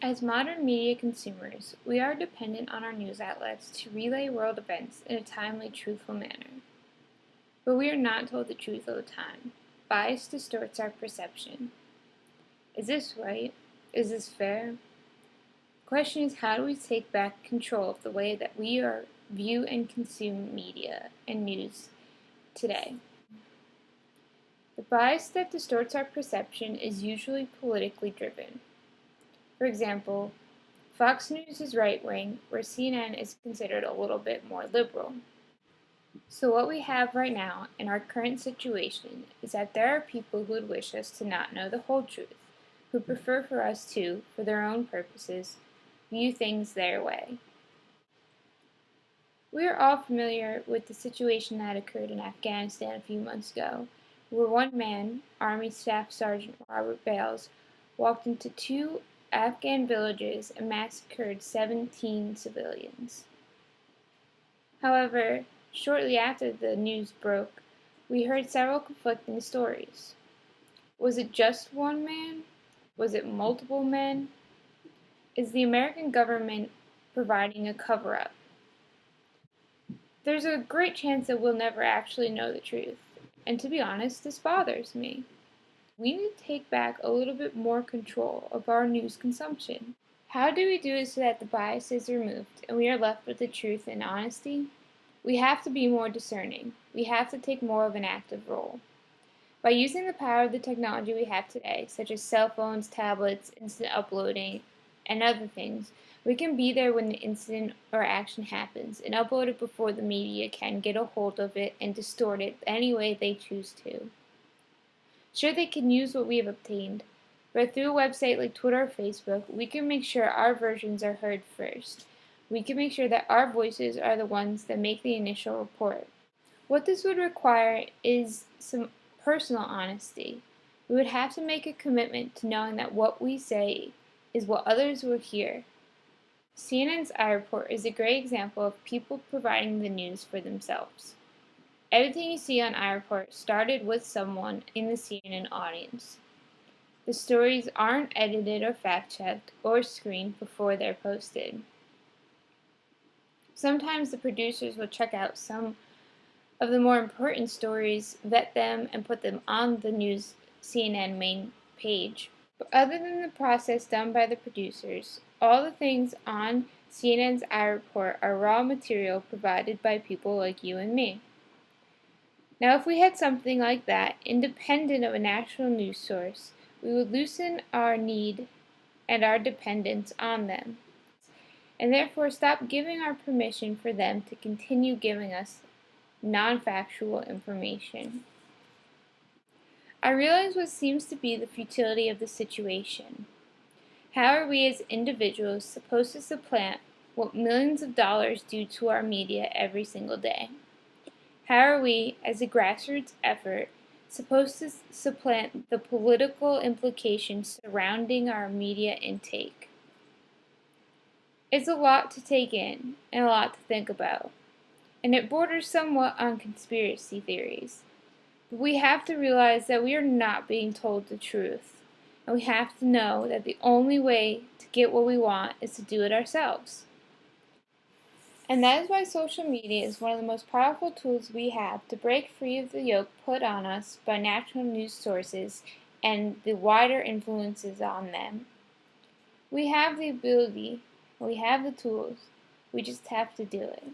As modern media consumers, we are dependent on our news outlets to relay world events in a timely, truthful manner. But we are not told the truth all the time. Bias distorts our perception. Is this right? Is this fair? The question is, how do we take back control of the way that we view and consume media and news today? The bias that distorts our perception is usually politically driven. For example, Fox News is right-wing, where CNN is considered a little bit more liberal. So what we have right now in our current situation is that there are people who would wish us to not know the whole truth, who prefer for us to, for their own purposes, view things their way. We are all familiar with the situation that occurred in Afghanistan a few months ago, where one man, Army Staff Sergeant Robert Bales, walked into two Afghan villages and massacred 17 civilians. However, shortly after the news broke, we heard several conflicting stories. Was it just one man? Was it multiple men? Is the American government providing a cover-up? There's a great chance that we'll never actually know the truth, and to be honest, this bothers me. We need to take back a little bit more control of our news consumption. How do we do it so that the bias is removed and we are left with the truth and honesty? We have to be more discerning. We have to take more of an active role. By using the power of the technology we have today, such as cell phones, tablets, instant uploading, and other things, we can be there when the incident or action happens and upload it before the media can get a hold of it and distort it any way they choose to. Sure, they can use what we have obtained, but through a website like Twitter or Facebook, we can make sure our versions are heard first. We can make sure that our voices are the ones that make the initial report. What this would require is some personal honesty. We would have to make a commitment to knowing that what we say is what others will hear. CNN's iReport is a great example of people providing the news for themselves. Everything you see on iReport started with someone in the CNN audience. The stories aren't edited or fact-checked or screened before they're posted. Sometimes the producers will check out some of the more important stories, vet them, and put them on the news CNN main page. But other than the process done by the producers, all the things on CNN's iReport are raw material provided by people like you and me. Now, if we had something like that, independent of a national news source, we would loosen our need and our dependence on them, and therefore stop giving our permission for them to continue giving us non-factual information. I realize what seems to be the futility of the situation. How are we as individuals supposed to supplant what millions of dollars do to our media every single day? How are we, as a grassroots effort, supposed to supplant the political implications surrounding our media intake? It's a lot to take in and a lot to think about, and it borders somewhat on conspiracy theories. But we have to realize that we are not being told the truth, and we have to know that the only way to get what we want is to do it ourselves. And that is why social media is one of the most powerful tools we have to break free of the yoke put on us by national news sources and the wider influences on them. We have the ability, we have the tools, we just have to do it.